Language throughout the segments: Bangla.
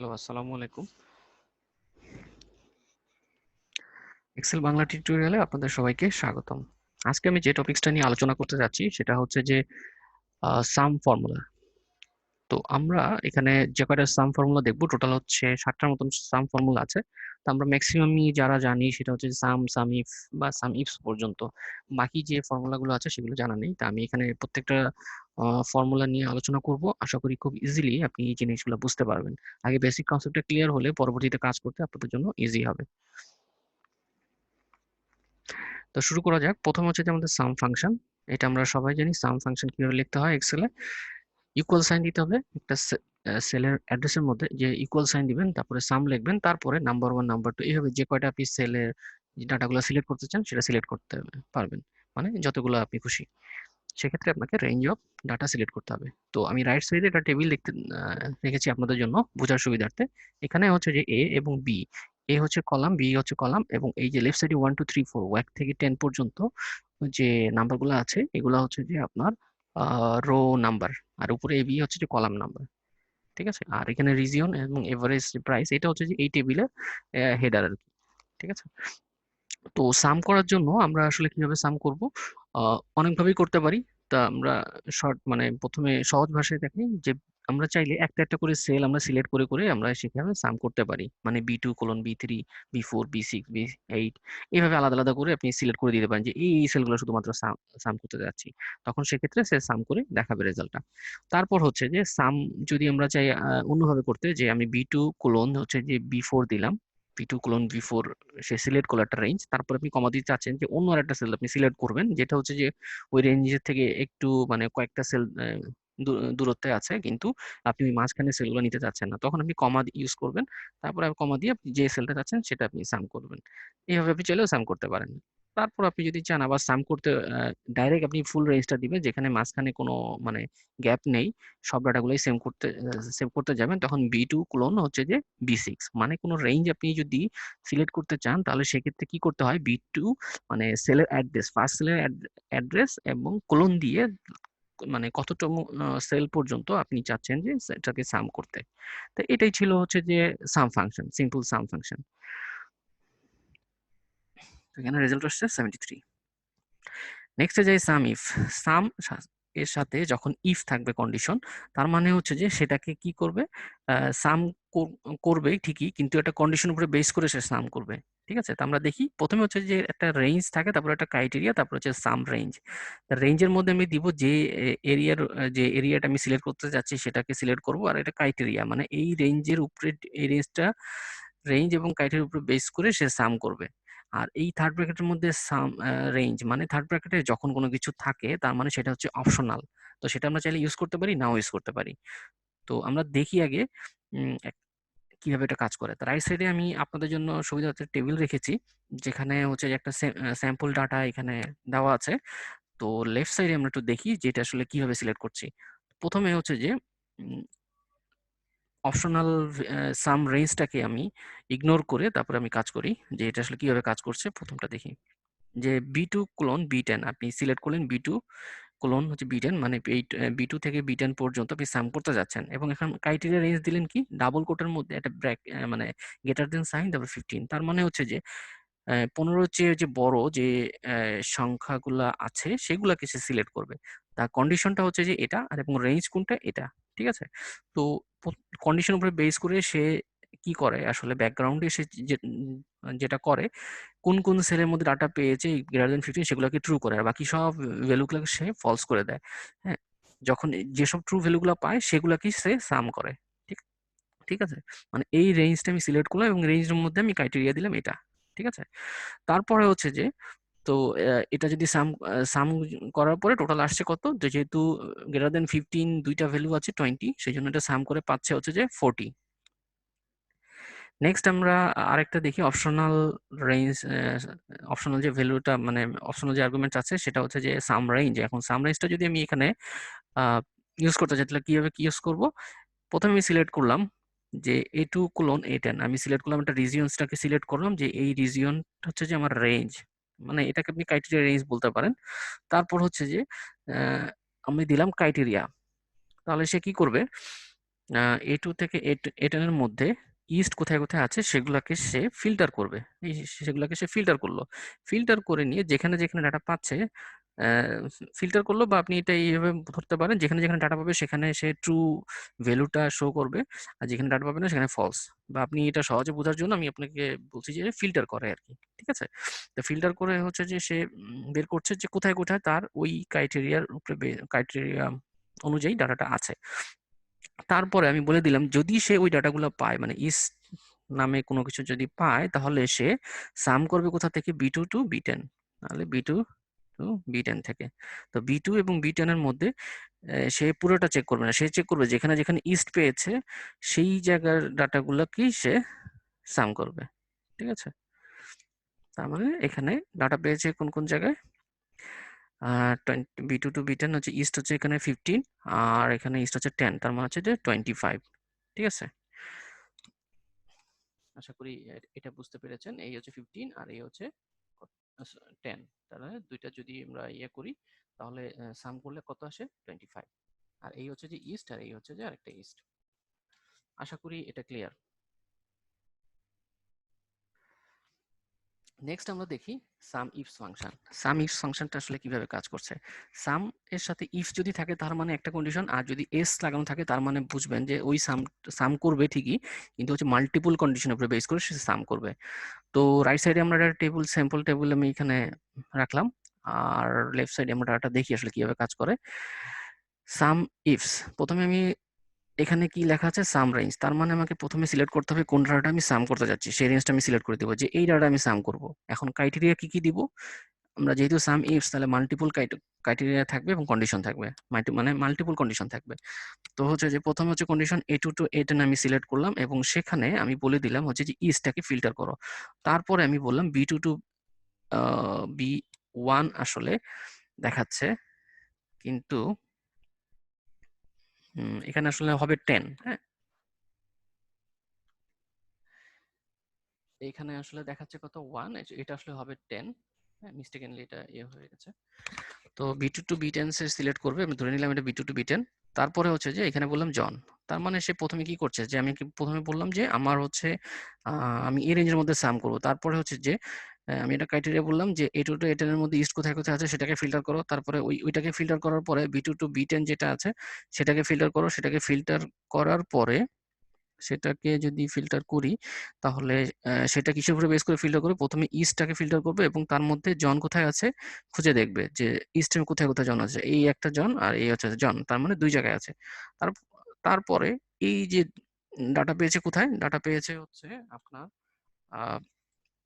হ্যালো, আসসালামু আলাইকুম। এক্সেল বাংলা টিউটোরিয়ালে আপনাদের সবাইকে স্বাগতম। আজকে আমি যে টপিকসটা নিয়ে আলোচনা করতে যাচ্ছি সেটা হচ্ছে যে সাম ফর্মুলা। তো আমরা এখানে যে কয়টা সাম ফর্মুলা দেখবো টোটাল হচ্ছে 7টার মতন সাম ফর্মুলা আছে। তো আমরা ম্যাক্সিমামই যারা জানি সেটা হচ্ছে সাম, সামিফ বা সামইফস পর্যন্ত। বাকি যে ফর্মুলাগুলো আছে সেগুলো জানা নেই। তা আমি এখানে প্রত্যেকটা ফর্মুলা নিয়ে আলোচনা করব। আশা করি খুব ইজিলি আপনি এই জিনিসগুলো বুঝতে পারবেন। আগে বেসিক কনসেপ্টটা ক্লিয়ার হলে পরবর্তীতে কাজ করতে আপনাদের জন্য ইজি হবে। তো শুরু করা যাক। প্রথম হচ্ছে যে আমাদের সাম ফাংশন। এটা আমরা সবাই জানি সাম ফাংশন কিভাবে লিখতে হয় এক্সেলে। ইকুয়াল সাইন দিতে হবে একটা সেলের অ্যাড্রেসের মধ্যে, যে ইকুয়াল সাইন দিবেন, তারপরে সাম লিখবেন, তারপরে নাম্বার 1 নাম্বার 2 এইভাবে যে কয়টা আপনি সেলের ডাটাগুলো সিলেক্ট করতে চান সেটা সিলেক্ট করতে পারবেন, মানে যতগুলো আপনি খুশি। সেক্ষেত্রে আপনাকে রেঞ্জ অফ ডাটা সিলেক্ট করতে হবে। তো আমি রাইট সাইডে একটা টেবিল দেখতে রেখেছি আপনাদের জন্য বোঝার সুবিধার্থে। এখানে হচ্ছে যে এ এবং বি, এ হচ্ছে কলাম, বি হচ্ছে কলাম, এবং এই যে লেফট সাইডে 1 2 3 4 1 থেকে 10 পর্যন্ত যে নাম্বারগুলো আছে এগুলো হচ্ছে যে আপনার রো নাম্বার, আর উপরে এ বি হচ্ছে যে কলাম নাম্বার। ঠিক আছে, আর এখানে রিজিয়ন এবং এভারেজ প্রাইস এটা হচ্ছে যে এই টেবিলের হেডার আর কি। ঠিক আছে, তো সাম করার জন্য আমরা আসলে কিভাবে সাম করব, অনেকভাবেই করতে পারি। তা আমরা শর্ট মানে প্রথমে সহজ ভাষায় দেখি যে আমরা চাইলে একটা একটা করে সেল আমরা সিলেক্ট করে করে আমরা সেখানে সাম করতে পারি, মানে B2:B3 B4 B6 B8 এইভাবে আলাদা আলাদা করে আপনি সিলেক্ট করে দিতে পারেন যে এই সেলগুলো শুধুমাত্র সাম সাম করতে যাচ্ছি। তখন সেক্ষেত্রে সে সাম করে দেখাবে রেজাল্টটা। তারপর হচ্ছে যে সাম যদি আমরা চাই অন্যভাবে করতে, যে আমি B2 হচ্ছে যে B4 দিলাম, B2:B4 সে সিলেক্ট করলো একটা রেঞ্জ, তারপর আপনি কমা দিতে চাচ্ছেন যে অন্য আরেকটা সেল আপনি সিলেক্ট করবেন যেটা হচ্ছে যে ওই রেঞ্জের থেকে একটু মানে কয়েকটা সেল দূরত্বে আছে, কিন্তু আপনি ওই মাঝখানে সেলগুলো নিতে চাচ্ছেন না, তখন আপনি কমা ইউজ করবেন। তারপর কমা দিয়ে আপনি যে সেলটা চাচ্ছেন সেটা আপনি সাম করবেন। এইভাবে আপনি চাইলেও সাম করতে পারেন। তারপর আপনি যদি চান আবার সাম করতে, ডাইরেক্ট আপনি ফুল রেঞ্জটা দিবেন যেখানে মাঝখানে কোনো মানে গ্যাপ নেই, সব ডাটাগুলোই সেভ করতে যাবেন, তখন B2 হচ্ছে যে B6, মানে কোনো রেঞ্জ আপনি যদি সিলেক্ট করতে চান তাহলে সেক্ষেত্রে কি করতে হয়, B2 মানে সেলের অ্যাড্রেস, ফার্স্ট সেলের অ্যাড্রেস এবং কোলন দিয়ে মানে কতটুকু সেল পর্যন্ত আপনি চাচ্ছেন যে সেটাকে সাম করতে। তো এটাই ছিল হচ্ছে যে সাম ফাংশন, সিম্পল সাম ফাংশন। এখানে রেজাল্ট আসছে 73। নেক্সটে যাই সাম ইফ। সাম এর সাথে যখন ইফ থাকবে কন্ডিশন, তার মানে হচ্ছে যে সেটাকে কি করবে, সাম করবে ঠিকই, কিন্তু একটা কন্ডিশন উপরে বেস করে সে সাম করবে। ঠিক আছে, তো আমরা দেখি প্রথমে হচ্ছে যে একটা রেঞ্জ থাকে, তারপর একটা ক্রাইটেরিয়া, তারপর হচ্ছে সাম রেঞ্জ। রেঞ্জের মধ্যে আমি দিব যে এরিয়ার, যে এরিয়াটা আমি সিলেক্ট করতে যাচ্ছি সেটাকে সিলেক্ট করব, আর এটা ক্রাইটেরিয়া মানে এই রেঞ্জের উপরে, এই রেঞ্জটা রেঞ্জ এবং ক্রাইটেরিয়ার উপরে বেস করে সে সাম করবে। আর এই থার্ড ব্র্যাকেটের মধ্যে সাম রেঞ্জ মানে থার্ড ব্র্যাকেটে যখন কোনো কিছু থাকে তার মানে সেটা হচ্ছে অপশনাল। তো সেটা আমরা চাইলে ইউজ করতে পারি, নাও ইউজ করতে পারি। তো আমরা দেখি আগে কিভাবে এটা কাজ করে। তো রাইট সাইডে আমি আপনাদের জন্য সুবিধার্থে টেবিল রেখেছি যেখানে হচ্ছে যে একটা স্যাম্পল ডাটা এখানে দেওয়া আছে। তো লেফট সাইডে আমরা একটু দেখি যে এটা আসলে কিভাবে সিলেক্ট করছি। প্রথমে হচ্ছে যে অপশনাল সাম রেঞ্জটাকে আমি ইগনোর করে তারপরে আমি কাজ করি যে এটা আসলে কিভাবে কাজ করছে। প্রথমটা দেখি যে B2:B10 আপনি সিলেক্ট করলেন, B2 হচ্ছে B10 মানে B2 থেকে B10 পর্যন্ত আপনি সাম করতে যাচ্ছেন, এবং এখন ক্রাইটেরিয়া রেঞ্জ দিলেন কি ডাবল কোটের মধ্যে একটা মানে গ্রেটার দেন সাইন তারপর 15, তার মানে হচ্ছে যে 15 চেয়ে যে বড় যে সংখ্যাগুলা আছে সেগুলাকে সে সিলেক্ট করবে। তার কন্ডিশনটা হচ্ছে যে এটা, আর এবং রেঞ্জ কোনটা এটা। ঠিক আছে, তো কন্ডিশন উপরে বেস করে সে কি করে আসলে ব্যাকগ্রাউন্ডে সে যেটা করে, কোন কোন সেলের মধ্যে ডাটা পেয়েছে গ্রেটার দেন 15 সেগুলোকে ট্রু করে, আর বাকি সব ভ্যালুগুলোকে সে ফলস করে দেয়। হ্যাঁ, যখন যেসব ট্রু ভ্যালুগুলো পায় সেগুলোকেই সে সাম করে। ঠিক ঠিক আছে, মানে এই রেঞ্জটা আমি সিলেক্ট করলাম এবং রেঞ্জের মধ্যে আমি ক্রাইটেরিয়া দিলাম এটা। ঠিক আছে, তারপরে হচ্ছে যে তো এটা যদি সাম সাম করার পরে টোটাল আসছে কত, তো যেহেতু গ্রেটার দেন 15 দুইটা ভ্যালু আছে 20, সেই জন্য এটা সাম করে পাচ্ছে হচ্ছে যে 40। নেক্সট আমরা আরেকটা দেখি অপশনাল রেঞ্জ, অপশনাল যে ভ্যালুটা মানে অপশনাল যে আর্গুমেন্ট আছে সেটা হচ্ছে যে সাম রেঞ্জ। এখন সাম রেঞ্জটা যদি আমি এখানে ইউজ করতে চাই তাহলে কিভাবে কি ইউজ করব, প্রথমে আমি সিলেক্ট করলাম যে A2:A10, আমি সিলেক্ট করলাম একটা রিজিয়নসটাকে সিলেক্ট করলাম যে এই রিজিয়ন হচ্ছে যে আমার রেঞ্জ, মানে এটাকে আপনি ক্রাইটেরিয়া রেঞ্জ বলতে পারেন। তারপর হচ্ছে যে আমি দিলাম ক্রাইটেরিয়া, তাহলে সে কি করবে, A2 থেকে A10 এর মধ্যে ইস্ট কোথায় কোথায় আছে সেগুলাকে সে ফিল্টার করবে। সেগুলাকে সে ফিল্টার করলো, ফিল্টার করে নিয়ে যেখানে যেখানে ডাটা পাচ্ছে ফিল্টার করলো, বা আপনি এটা এইভাবে ধরতে পারেন, যেখানে যেখানে ডাটা পাবে সেখানে সে ট্রু ভ্যালুটা শো করবে, আর যেখানে ডাটা পাবে না সেখানে ফলস। বা আপনি এটা সহজে বোঝার জন্য আমি আপনাকে বলছি যে ফিল্টার করে আর কি। ঠিক আছে, তো ফিল্টার করে হচ্ছে যে সে বের করছে যে কোথায় কোথায় তার ওই ক্রাইটেরিয়ার উপরে ক্রাইটেরিয়া অনুযায়ী ডাটাটা আছে। তারপরে আমি বলে দিলাম যদি সে ওই ডাটাগুলো পায়, মানে ইস নামে কোনো কিছু যদি পায়, তাহলে সে সাম করবে কোথা থেকে, B2 টু B10, তাহলে B2 টু B10 থেকে। তো B2 এবং B10 এর মধ্যে সে পুরোটা চেক করবে না, সে চেক করবে যেখানে যেখানে ইস্ট পেয়েছে সেই জায়গার ডাটাগুলোকেই সে সাম করবে। ঠিক আছে, তার মানে এখানে ডাটা পেয়েছে কোন কোন জায়গায়, B2 টু B10 হচ্ছে ইস্ট হচ্ছে এখানে 15, আর এখানে ইস্ট হচ্ছে 10, তার মানে হচ্ছে যে 25। ঠিক আছে, আশা করি এটা বুঝতে পেরেছেন। এই হচ্ছে 15 আর এই হচ্ছে 10, তাহলে দুইটা যদি আমরা ইয়ে করি তাহলে সাম করলে কত আসে, 25। আর এই হচ্ছে যে ইস্ট, আর এই হচ্ছে যে আরেকটা ইস্ট। আশা করি এটা ক্লিয়ার। নেক্সট আমরা দেখি সাম ইফস ফাংশন। সাম ইফস ফাংশনটা আসলে কিভাবে কাজ করছে। সাম এর সাথে ইফ যদি থাকে তার মানে একটা কন্ডিশন, আর যদি এস লাগানো থাকে তার মানে বুঝবেন যে ওই সাম সাম করবে ঠিকই, কিন্তু হচ্ছে মাল্টিপল কন্ডিশনের উপরে বেস করে সে সাম করবে। তো রাইট সাইডে আমরা একটা টেবিল, স্যাম্পল টেবিল আমি এখানে রাখলাম, আর লেফট সাইডে আমরা ডাটা দেখি আসলে কিভাবে কাজ করে। সাম ইফস, প্রথমে আমি এখানে কি লেখা আছে, সাম রেঞ্জ, তার মানে আমাকে প্রথমে সিলেক্ট করতে হবে কোন ডাটা আমি সাম করতে যাচ্ছি, সেই রেঞ্জটা আমি সিলেক্ট করে দেবো যে এই ডাটা আমি সাম করব। এখন ক্রাইটেরিয়া কি কি দিব, আমরা যেহেতু সাম ইফস তাহলে মাল্টিপল ক্রাইটেরিয়া থাকবে এবং কন্ডিশন থাকবে, মানে মাল্টিপল কন্ডিশন থাকবে। তো হচ্ছে যে প্রথমে হচ্ছে কন্ডিশন A2 টু A10 আমি সিলেক্ট করলাম, এবং সেখানে আমি বলে দিলাম হচ্ছে যে ইস্টটাকে ফিল্টার করো। তারপরে আমি বললাম B2 টু B1 আসলে দেখাচ্ছে, কিন্তু এখানে আসলে হবে 10। হ্যাঁ, এখানে আসলে দেখাচ্ছে কত, 1, এটা আসলে হবে 10। হ্যাঁ, মিস্টেকেনলি এটা ইয়ে হয়ে গেছে। তো B2 টু B10 সে সিলেক্ট করবে, আমি ধরে নিলাম এটা B2 টু B10। তারপরে হচ্ছে যে এখানে বললাম জন, তার মানে সে প্রথমে কি করছে, যে আমি প্রথমে বললাম যে আমার হচ্ছে আমি এই রেঞ্জের মধ্যে সাম করব। তারপরে হচ্ছে যে আমি এটা ক্রাইটেরিয়া বললাম যে A2 টু A10 এর মধ্যে ইস্ট কোথায় কোথায় আছে সেটাকে ফিল্টার করো। তারপরে ওইটাকে ফিল্টার করার পরে B2 টু B10 যেটা আছে সেটাকে ফিল্টার করো। সেটাকে ফিল্টার করার পরে, সেটাকে যদি ফিল্টার করি তাহলে সেটা কিসের উপরে বেস করে ফিল্টার করবে, প্রথমে ইস্টটাকে ফিল্টার করবে এবং তার মধ্যে জন কোথায় আছে খুঁজে দেখবে যে ইস্টের কোথায় কোথায় জন আছে, এই একটা জন আর এই হচ্ছে জন, তার মানে দুই জায়গায় আছে। তার তারপরে এই যে ডাটা পেয়েছে, কোথায় ডাটা পেয়েছে হচ্ছে আপনার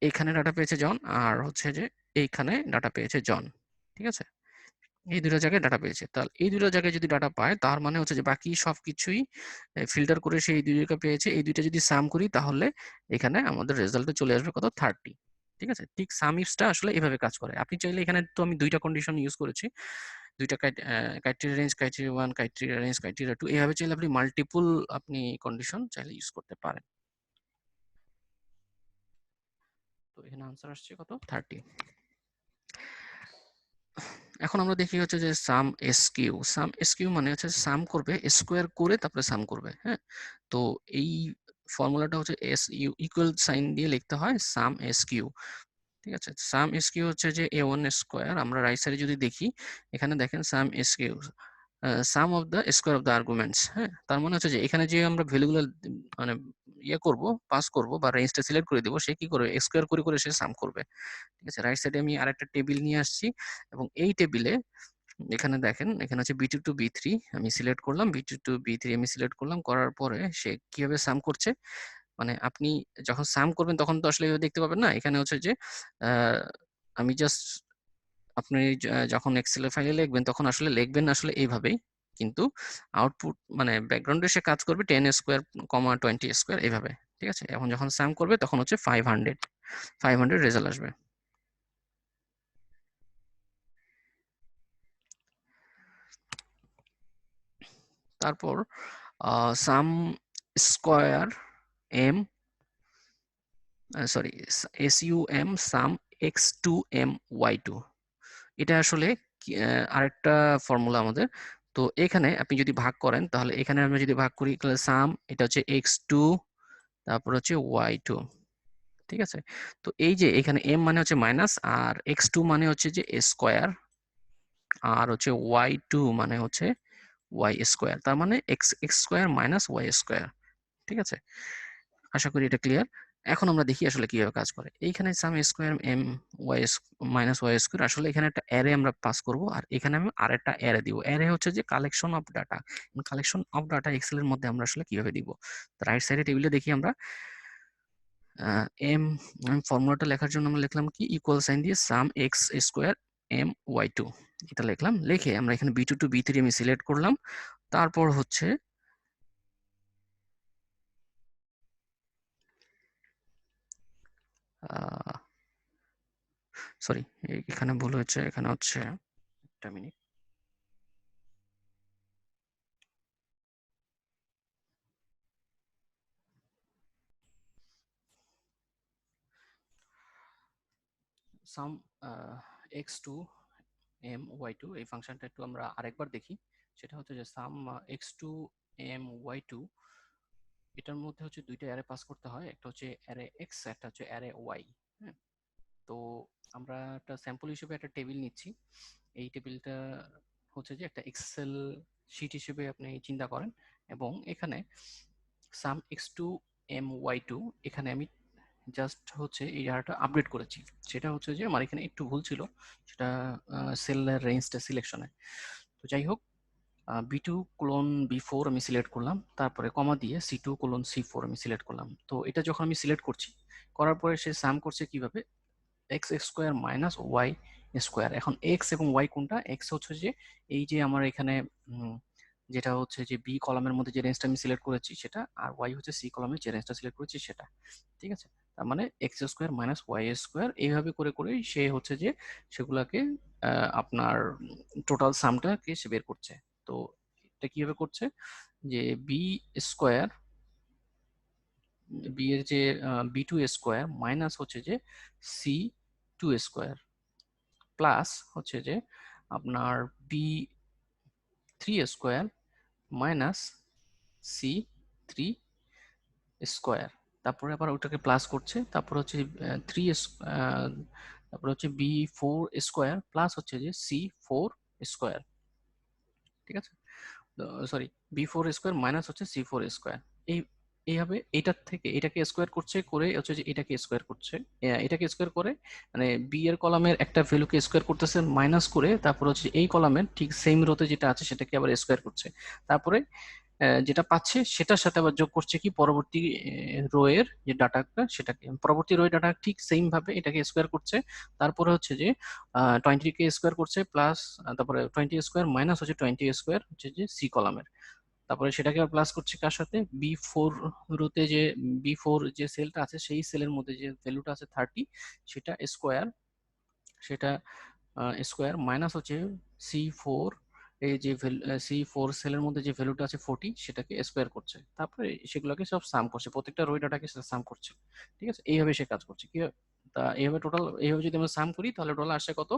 এইখানে ডাটা পেয়েছে জন, আর হচ্ছে যে এইখানে ডাটা পেয়েছে জন। ঠিক আছে, এই দুটো জায়গায় ডাটা পেয়েছে। তাহলে এই দুটো জায়গায় যদি ডাটা পায় তার মানে হচ্ছে যে বাকি সবকিছুই ফিল্টার করে সেই দুই জায়গা পেয়েছে। এই দুইটা যদি সাম করি তাহলে এখানে আমাদের রেজাল্টে চলে আসবে কত, 30। ঠিক আছে, ঠিক সাম ইফসটা আসলে এভাবে কাজ করে। আপনি চাইলে এখানে তো আমি দুইটা কন্ডিশন ইউজ করেছি, দুইটা criteria range, criteria 1, criteria range, criteria 2, এভাবে চাইলে আপনি মাল্টিপল আপনি কন্ডিশন চাইলে ইউজ করতে পারেন। তো এখানে আনসার আসছে কত, 30। এখন আমরা দেখি হচ্ছে যে সাম এসকিউ। সাম এসকিউ মানে হচ্ছে সাম করবে, স্কোয়ার করে তারপরে সাম করবে। হ্যাঁ, তো এই ফর্মুলাটা হচ্ছে এস ইউ ইকুয়াল সাইন দিয়ে লিখতে হয় সাম এসকিউ। ঠিক আছে, সাম এসকিউ হচ্ছে যে A1 স্কোয়ার। আমরা রাইট সাইডে যদি দেখি, এখানে দেখেন sum SQ sum of the square of the arguments. হ্যাঁ, তার মানে হচ্ছে যে এখানে যে আমরা ভ্যালুগুলো মানে ইয়ে করব, পাস করব বা রেঞ্জটা সিলেক্ট করে দিব, সে কি করবে, স্কোয়ার করে করে সে সাম করবে। ঠিক আছে, রাইট সাইডে আমি আরেকটা টেবিল নিয়ে আসছি, এবং এই টেবিলে এখানে দেখেন, এখানে হচ্ছে B2 টু B3 আমি সিলেক্ট করলাম, B2 টু B3 আমি সিলেক্ট করলাম, করার পরে সে কিভাবে সাম করছে, মানে আপনি যখন সাম করবেন তখন তো আসলে এভাবে দেখতে পাবেন না। এখানে হচ্ছে যে আমি জাস্ট, আপনি যখন এক্সেল ফাইলে লিখবেন তখন আসলে লিখবেন আসলে এইভাবেই, কিন্তু আউটপুট মানে ব্যাকগ্রাউন্ডে সে কাজ করবে 10 স্কোয়ার, 20 স্কোয়ার এইভাবে। ঠিক আছে, এখন যখন সাম করবে তখন হচ্ছে 500 রেজাল্ট আসবে। তারপর সাম স্কোয়ার এম, সরি, SUM সাম X2M Y2, এটা আসলে আরেকটা ফর্মুলা আমাদের। তো এখানে আপনি যদি ভাগ করেন তাহলে এখানে আমরা যদি ভাগ করি তাহলে সাম এটা হচ্ছে x2 তারপর হচ্ছে y2, ঠিক আছে। তো এই যে এখানে m মানে হচ্ছে মাইনাস, আর x2 মানে হচ্ছে যে স্কোয়ার, আর হচ্ছে y2 মানে হচ্ছে y স্কোয়ার, তার মানে x square minus y square, ঠিক আছে। আশা করি এটা ক্লিয়ার। এখন আমরা দেখি আসলে কিভাবে কাজ করে। এইখানে sum square M Y minus Y square, আসলে এখানে একটা অ্যারে আমরা পাস করব, আর এখানে আমি আরেকটা অ্যারে দিব। অ্যারে হচ্ছে যে collection of data. Collection of data Excel এর মধ্যে আমরা আসলে কিভাবে দিব। রাইট সাইডে টেবিলে দেখি আমরা এম ফর্মুলাটা লেখার জন্য আমরা লিখলাম কি, ইকুয়াল সাইন দিয়ে sum X square M Y two, এটা লিখলাম। লিখে আমরা এখানে B two to B three আমি সিলেক্ট করলাম। তারপর হচ্ছে সরি, এখানে ভুল হয়েছে, এখানে হচ্ছে একটা minute. Sum X two M Y two, এই ফাংশনটা একটু আমরা আরেকবার দেখি। সেটা হচ্ছে যে sum X two M Y two, এটার মধ্যে হচ্ছে দুইটা অ্যারে পাস করতে হয়, একটা হচ্ছে অ্যারে এক্স, একটা হচ্ছে অ্যারে ওয়াই। হ্যাঁ, তো আমরা একটা স্যাম্পল হিসেবে একটা টেবিল নিচ্ছি। এই টেবিলটা হচ্ছে যে একটা এক্সেল শিট হিসেবে আপনি চিন্তা করেন, এবং এখানে sum X two M Y two, এখানে আমি জাস্ট হচ্ছে এই ডাটাটা আপডেট করেছি। সেটা হচ্ছে যে আমার এখানে একটু ভুল ছিল, সেটা সেলের রেঞ্জটা সিলেকশনে। তো যাই হোক, B two colon B four আমি সিলেক্ট করলাম, তারপরে কমা দিয়ে C two colon C four আমি সিলেক্ট করলাম। তো এটা যখন আমি সিলেক্ট করছি, করার পরে সে সাম করছে কিভাবে, x square minus Y square. এখন এক্স এবং ওয়াই কোনটা, এক্স হচ্ছে যে এই যে আমার এখানে যেটা হচ্ছে যে বি কলামের মধ্যে যে রেঞ্জটা আমি সিলেক্ট করেছি সেটা, আর ওয়াই হচ্ছে সি কলামে যে রেঞ্জটা সিলেক্ট করেছি সেটা, ঠিক আছে। তার মানে x square minus Y square, এইভাবে করে করে সে হচ্ছে যে সেগুলাকে আপনার টোটাল সামটাকে সে বের করছে। তো এটা কিভাবে করছে, যে বি স্কোয়ার, বি এর যে বি টু স্কোয়ার মাইনাস হচ্ছে যে সি টু স্কোয়ার, প্লাস হচ্ছে যে আপনার B three square minus C three square, তারপরে আবার ওটাকে প্লাস করছে, তারপর হচ্ছে থ্রি, তারপর হচ্ছে বি ফোর স্কোয়ার প্লাস হচ্ছে যে সি ফোর স্কোয়ার, ঠিক আছে। Sorry, B four square minus হচ্ছে সি ফোর স্কোয়ার। এই এইভাবে এটার থেকে এটাকে স্কোয়ার করছে, করে হচ্ছে যে এটাকে স্কোয়ার করছে, এটাকে স্কোয়ার করে, মানে বি এর কলামের একটা ভ্যালুকে স্কোয়ার করতেছে মাইনাস করে, তারপর হচ্ছে এই কলামের ঠিক সেম রোতে যেটা আছে সেটাকে আবার স্কোয়ার করছে, তারপরে যেটা পাচ্ছে সেটার সাথে আবার যোগ করছে কি পরবর্তী রো এর যে ডাটাটা, সেটাকে পরবর্তী রো এর ডাটা ঠিক সেম ভাবে এটাকে স্কোয়ার করছে, তারপরে হচ্ছে যে 20 কে স্কোয়ার করছে প্লাস, তারপরে 20 স্কোয়ার মাইনাস হচ্ছে 20 স্কোয়ার হচ্ছে যে সি কলামের, তারপরে সেটাকে আবার প্লাস করছে কার সাথে, বি ফোর রোতে যে বি ফোর যে সেলটা আছে সেই সেলের মধ্যে যে ভ্যালুটা আছে 30, সেটা স্কোয়ার, সেটা স্কোয়ার মাইনাস হচ্ছে সি ফোর, এই যে সি ফোর সেলের মধ্যে যে ভ্যালুটা আছে 40, সেটাকে স্কোয়ার করছে, তারপরে সেগুলোকে সব সাম করছে, প্রত্যেকটা রো ডাটাকে সাম করছে, ঠিক আছে। এইভাবে সে কাজ করছে কি, তা এইভাবে টোটাল, এইভাবে যদি আমরা সাম করি তাহলে টোটাল আসছে কত,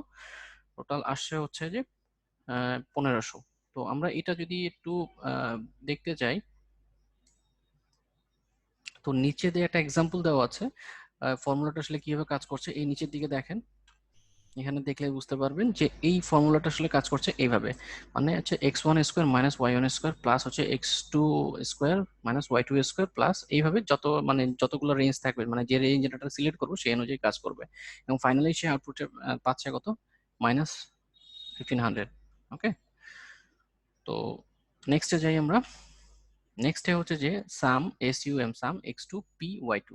টোটাল আসছে হচ্ছে যে 1500। তো আমরা এটা যদি একটু দেখতে চাই, তো নিচে দিয়ে একটা এক্সাম্পল দেওয়া আছে ফর্মুলাটা আসলে কিভাবে কাজ করছে, এই নিচের দিকে দেখেন, এখানে দেখলে বুঝতে পারবেন যে এই ফর্মুলাটা আসলে কাজ করছে এইভাবে, মানে হচ্ছে X one square minus Y one square plus হচ্ছে X two square minus Y two square plus, এইভাবে যত মানে যতগুলো রেঞ্জ থাকবে, মানে যে রেঞ্জ যেটা সিলেক্ট করবো সেই অনুযায়ী কাজ করবে, এবং ফাইনালি সে আউটপুটে পাচ্ছে কত, মাইনাস 1500। ওকে, তো নেক্সটে যাই আমরা। নেক্সটে হচ্ছে যে sum SUM, sum X two P Y two,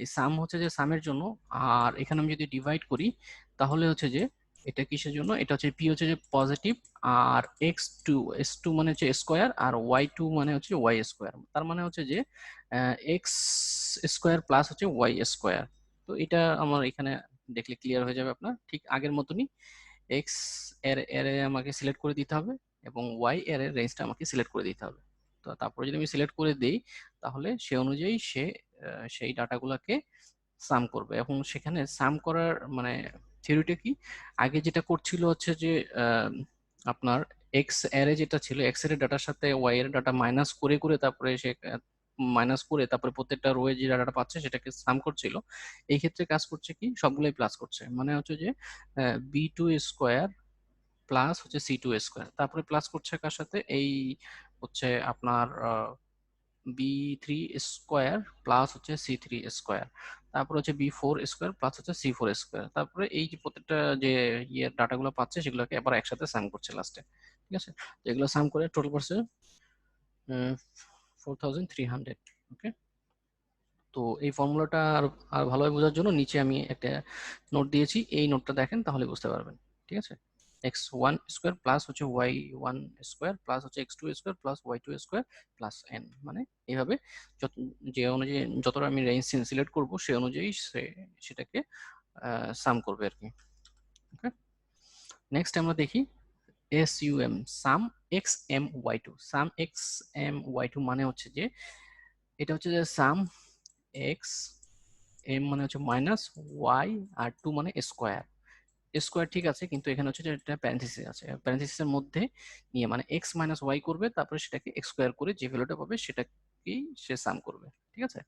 এই সাম হচ্ছে যে সামের জন্য, আর এখানে আমি যদি ডিভাইড করি তাহলে হচ্ছে যে এটা কিসের জন্য, এটা হচ্ছে পি হচ্ছে যে পজিটিভ, আর এক্স টু, এস টু মানে হচ্ছে স্কোয়ার, আর ওয়াই টু মানে হচ্ছে ওয়াই স্কোয়ার, তার মানে হচ্ছে যে এক্স স্কোয়ার প্লাস হচ্ছে ওয়াই স্কোয়ার। তো এটা আমার এখানে দেখলে ক্লিয়ার হয়ে যাবে আপনার, ঠিক আগের মতনই এক্স এর এর আমাকে সিলেক্ট করে দিতে হবে, এবং ওয়াই এর রেঞ্জটা আমাকে সিলেক্ট করে দিতে হবে। তো তারপরে যদি আমি সিলেক্ট করে দিই তাহলে সে অনুযায়ী সে সেই ডাটাগুলোকে সাম করবে, এবং সেখানে সাম করার মানে থিওরিটা কি, আগে যেটা করছিল হচ্ছে যে আপনার এক্স অ্যারে যেটা ছিল, এক্স এর ডাটার সাথে ওয়াই এর ডাটা মাইনাস করে করে তারপরে সে মাইনাস করে তারপরে প্রত্যেকটা রো এ যে ডাটাটা পাচ্ছে সেটাকে সাম করছিল। এই ক্ষেত্রে কাজ করছে কি, সবগুলোই প্লাস করছে, মানে হচ্ছে যে B2 স্কোয়ার প্লাস হচ্ছে C2 স্কোয়ার, তারপরে প্লাস করছে কার সাথে, এই হচ্ছে আপনার B3 স্কোয়ার প্লাস হচ্ছে C3 স্কোয়ার, তারপরে হচ্ছে B4 স্কোয়ার প্লাস হচ্ছে C4 স্কোয়ার, তারপরে এই যে প্রত্যেকটা যে ডাটাগুলো পাচ্ছে সেগুলোকে আবার একসাথে সাম করছে লাস্টে। ঠিক আছে, তো এগুলো সাম করে টোটাল করছে 4300। ওকে, তো এই ফর্মুলাটা আর আর ভালোভাবে বোঝার জন্য নিচে আমি একটা নোট দিয়েছি, এই নোটটা দেখেন তাহলে বুঝতে পারবেন। ঠিক আছে, x1 স্কোয়ার প্লাস হচ্ছে y1 স্কোয়ার প্লাস হচ্ছে x2 square plus y2 square plus n, মানে এইভাবে যে অনুযায়ী যতটা আমি রেঞ্জ সিলেক্ট করব সে অনুযায়ী সেটাকে সাম করবে আর কি। ওকে, নেক্সট আমরা দেখি SUM, সাম এক্স এম ওয়াই টু। সাম এক্স এম ওয়াই টু মানে হচ্ছে যে এটা হচ্ছে যে সাম এক্স এম মানে হচ্ছে মাইনাস ওয়াই আর টু মানে স্কোয়ার। স্কোয়ার ঠিক আছে, কিন্তু এখানে হচ্ছে যে একটা প্যারেনথিসিস আছে, প্যারেনথিসিসের মধ্যে নিয়ে মানে এক্স মাইনাস ওয়াই করবে, তারপরে সেটাকে এক্স স্কোয়ার করে যে ভ্যালুটা পাবে সেটাকেই সে সাম করবে। ঠিক আছে,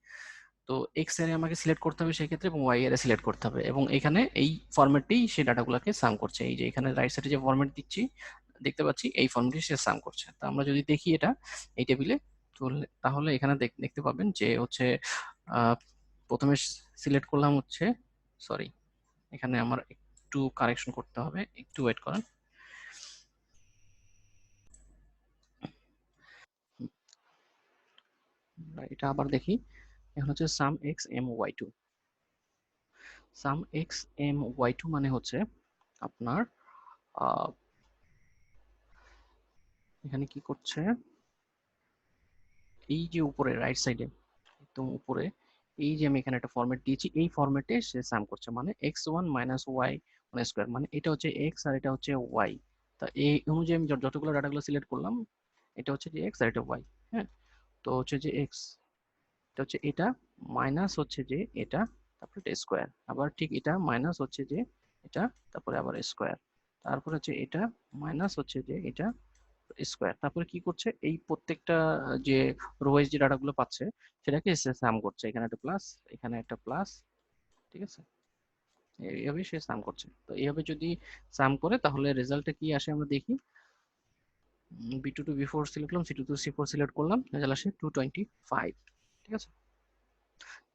তো এক্স এর আমাকে সিলেক্ট করতে হবে সেই ক্ষেত্রে, এবং ওয়াই এর সিলেক্ট করতে হবে, এবং এখানে এই ফরম্যাটেই সে ডাটাগুলোকে সাম করছে। এই যে এখানে রাইট সাইডে যে ফরম্যাট দিচ্ছি দেখতে পাচ্ছি, এই ফর্মটি সে সাম করছে। তো আমরা যদি দেখি এটা এই টেবিলে, তাহলে এখানে দেখতে পাবেন যে হচ্ছে আহ, প্রথমে সিলেক্ট করলাম হচ্ছে, সরি এখানে আমার একটু কারেকশন করতে হবে, একটু ওয়েট করেন। এটা আবার দেখি, এখন হচ্ছে সাম এক্স এম ওয়াই টু। সাম এক্স এম ওয়াই টু মানে হচ্ছে আপনার আহ, এখানে কি করছে, এই যে উপরে রাইট সাইডে একদম উপরে, এই যে আমি এখানে একটা ফরম্যাট দিয়েছি, এই ফরম্যাটে সে সাম করছে, মানে x1 minus Y one square, মানে এটা হচ্ছে এক্স আর এটা হচ্ছে ওয়াই। তা এই অনুযায়ী আমি যতগুলো ডাটাগুলো সিলেক্ট করলাম, এটা হচ্ছে যে এক্স আর এটা ওয়াই। হ্যাঁ, তো হচ্ছে যে এক্স, এটা হচ্ছে এটা মাইনাস হচ্ছে যে এটা, তারপরে এটা স্কোয়ার, আবার ঠিক এটা মাইনাস হচ্ছে যে এটা, তারপরে আবার স্কোয়ার, তারপরে হচ্ছে এটা মাইনাস হচ্ছে যে এটা স্কোয়ার, তারপরে কি করছে, এই প্রত্যেকটা যে রোয়েজ যে ডাটাগুলো পাচ্ছে সেটাকে সে সাম করছে, এখানে একটা প্লাস এখানে একটা প্লাস। ঠিক আছে, এইভাবে সে সাম করছে। তো এইভাবে যদি সাম করে তাহলে রেজাল্টটা কি আসে আমরা দেখি। B2 to B4 সিলেক্ট করলাম, C2 to C4 সিলেক্ট করলাম, রেজাল্ট আসে 225। ঠিক আছে,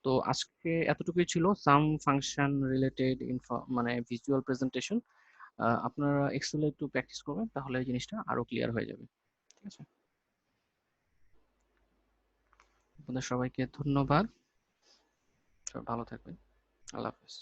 তো আজকে এতটুকুই ছিল সাম ফাংশন রিলেটেড ইনফো, মানে ভিজুয়াল প্রেজেন্টেশন। আপনারা এক্সেলে একটু প্র্যাকটিস করবেন তাহলে এই জিনিসটা আরো ক্লিয়ার হয়ে যাবে। ঠিক আছে, আপনাদের সবাইকে ধন্যবাদ, সবাই ভালো থাকবেন, আল্লাহ হাফেজ।